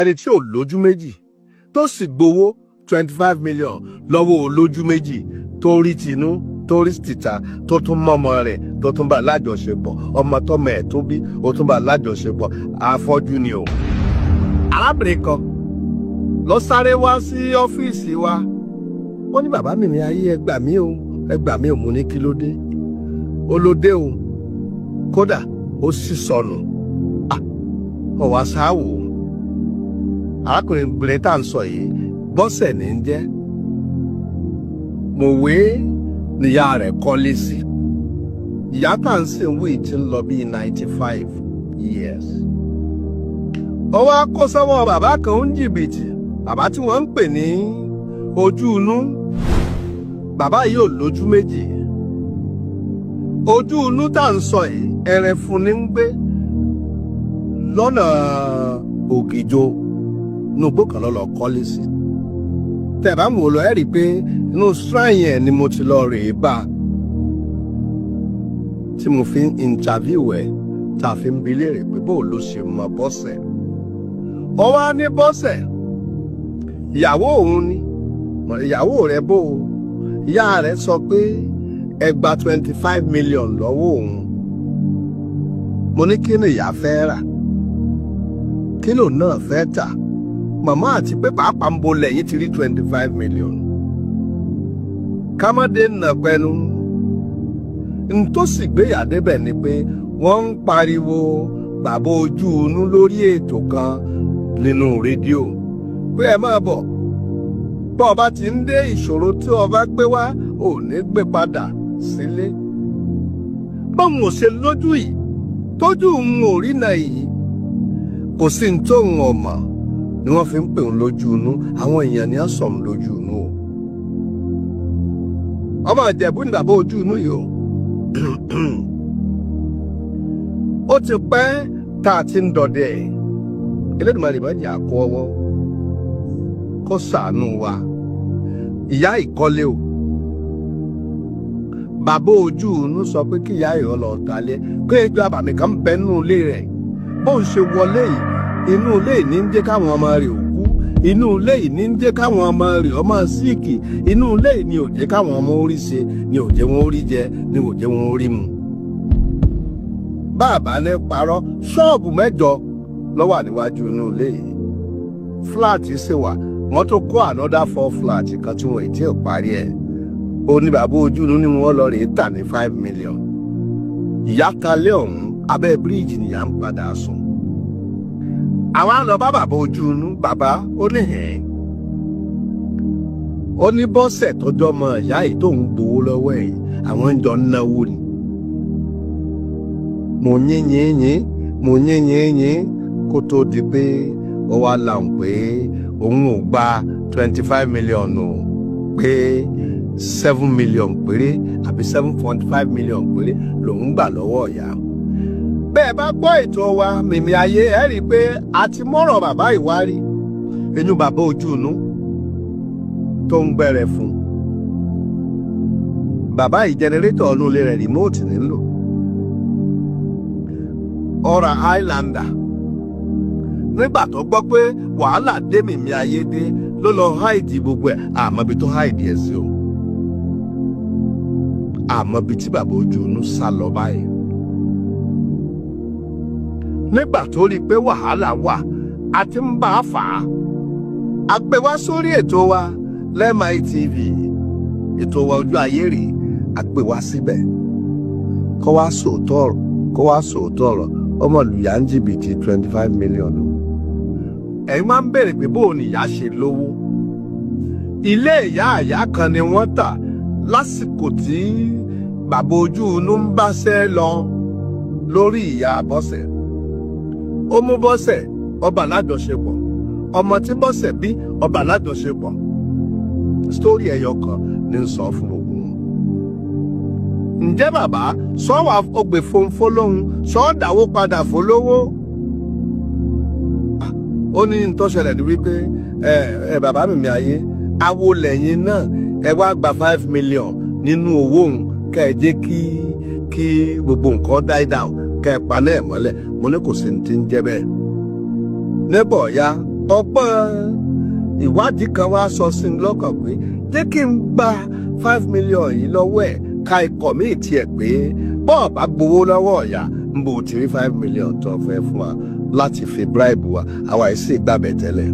ẹni tí ò lójú méjì tó sì gbowó 25 million lọ́wọ́ Olójúméjì tó rí tinú tó rí tìta tó tún mọ́mọ́ rẹ̀ tó tún bá lájọṣepọ̀ ọmọ tọ́mọ ẹ̀ tó bí ó tún bá lájọṣepọ̀ Afọ́jú ni o. arábìnrin kan lọ sáré wá sí ọ́fíìsì wa ó ní bàbá mi ní ayé ẹ gbà mí o mo ní kí ló dé ó ló dé o kódà ó sì sọnù ọwọ́ sáwò arákùnrin bìnrin tá à ń sọ yìí Bọ́sẹ̀ ní ń jẹ́ mọ̀wé níyà rẹ̀ kọ́lé sí ìyá tá à ń sìn wí tí ń lọ bíi 95 years. ó wá kó sọ́wọ́ bàbá kan ń jìbìtì bàbá tí wọ́n ń pè ní ojú inú bàbá yìí ò lójú méjì ojú inú tá à ń sọ yìí ẹrẹ fún ní ń gbé lọ́nà Ògìjò nùgbò kan lọ́lọ́ kọ́lé sí tẹ̀ bá mú lọ ẹ́ rí i pé inú shrine yẹn ni mo ti lọ rèé bá tí mo fi ń interview ẹ̀ tá a fi ń bi léèrè pé bó ló ṣe mọ Bọ́sẹ̀ ó wá ní Bọ́sẹ̀ ìyàwó òun ni ìyàwó rẹ̀ bó ìyá rẹ̀ sọ pé ẹ gba 25 million lọ́wọ́ òun mo ní kí ni ìyá fẹ́ rà kí ló náà fẹ́ tà màmá àti pé pàápàá ń bolẹ̀ yìí ti rí 25 million kámọ́dé nà pẹ́nu ntòsí gbéyà débẹ̀ ni pé wọ́n ń pariwo bàbá ojú inú lórí ètò kan nínú rédíò pé ẹ máa bọ̀ bọ́ ọba ti ń dé ìṣòro tí ọba gbé wá ò ní gbé padà sílé báwọn ò ṣe lójú yìí tójú òun ò rí náà yìí kò sí ní tóun ọmọ ni wọ́n fi ń pè ń lójú inú àwọn èèyàn ni á sọ ń lójú inú o ọmọ Ìjẹ̀bú ni bàbá ojú inú yìí o ó ti pẹ́ tá a ti ń dọdẹ Elédùmarè má jẹ́ àkó ọwọ́ kó ṣàánú wa ìyá ìkọ́lé o bàbá ojú inú sọ pé kí ìyá ìrọ̀ lọ talẹ̀ pé ètò àbàmì kan bẹ nínú ilé rẹ̀ bó ń ṣe wọlé yìí inú ilé yìí ní ń jẹ́ káwọn ọmọ rẹ̀ òkú inú ilé yìí ní ń jẹ́ káwọn ọmọ rẹ̀ ọmọ síìkì inú ilé yìí ni ò jẹ́ káwọn ọmọ orí ṣe ni ò jẹ́ wọn orí jẹ ni ò jẹ́ wọn orí mu. bàbá ní parọ́ ṣọ́ọ̀bù 7 ló wà níwájú inú ilé yìí fúláàtì sì wà wọ́n tó kọ́ another 4 fúláàtì kan tí wọ́n ì tí ì parí ẹ̀ ó ní bàbá ojú inú ni wọ́n lọ rèé tà ní 5 million ìyá talé ọ̀hún abẹ́ bíríìjì nìyà ń padà sùn àwa lọ bá bàbá ojú inú bàbá ó ní hẹ́n ó ní Bọ́sẹ̀ tọjọ́ ọmọ ìyá yìí tó ń gbowó lọ́wọ́ ẹ̀ àwọn ń jọ náwó ni mo yín kó tó di pé ó wá láwọn pé òun ò gba 25 million o pé 7 million péré àbí 7.5 million péré lòun gbà lọ́wọ́ ìyá bẹ́ẹ̀ bá gbọ́ ètò wa Mìmì Ayé ẹ rí i pé a ti mọ́rọ̀ bàbá ìwárí inú bàbá ojú inú tó ń gbẹ̀rẹ̀ fún bàbá yìí jẹnẹrétọ̀ ọ̀nù ilé rẹ̀ rìmóòtì nílò ọ̀rà Highlander nígbà tó gbọ́ pé wàhálà dé Mìmì Ayé dé ló lọ háìdì gbogbo ẹ̀ àmọ́bi tó háìdì ẹ̀ sí o àmọ́bi tí bàbá ojú inú sá lọ báyìí nígbà tó rí i pé wàhálà wà a ti ń bá a fà á a gbé wá sórí ètò wa LMI TV ètò wa Ojú Ayé rèé a gbé wá síbẹ̀ kó wá sòótọ́ ọ̀rọ̀ ọmọ lùyà ń jìbìtì 25 million ẹ̀yin máa ń béèrè pé bóun ni ìyá ṣe lówó ilé ìyá àyá kan ni wọ́n tà lásìkò tí bàbá ojú inú ń báṣẹ́ lọ lórí ìyá Bọ́sẹ̀ ó mú Bọ́sẹ̀ ọba alájọṣepọ̀ ọmọ tí Bọ́sẹ̀ bí ọba alájọṣepọ̀ sítórí ẹyọ kan ní sọ fún gbogbo wọn. ǹjẹ́ bàbá sọ́wọ́ ọgbè fòǹfò lóhun sọ́ọ́ dáwó padà fólówó ó ní ntọ́ṣẹlẹ̀ ní wípé bàbá Mìmì Ayé awo lẹ́yìn náà ẹ wá gba 5 million nínú owó òun kẹ́ ẹ jẹ́ kí gbogbo nǹkan die down kẹ́ ẹ paná ẹ̀ mọ́lẹ̀ mo ní kò sí ní ti ń jẹ́ bẹ́ẹ̀ níbọ̀ ya ọgbọ́n ìwádìí kan wá sọ sí i lọ́kàn pé jẹ́ kí n gba 5 million yìí lọ́wọ́ ẹ̀ ká ikọ̀ míì tiẹ̀ pé bọ́ọ̀ bá gbowó lọ́wọ́ ọ̀yà ń bò ti rí 5 million tó fẹ́ fún wa láti fi bribe wa àwa ẹ̀ sì gbàbẹ̀ tẹ́lẹ̀.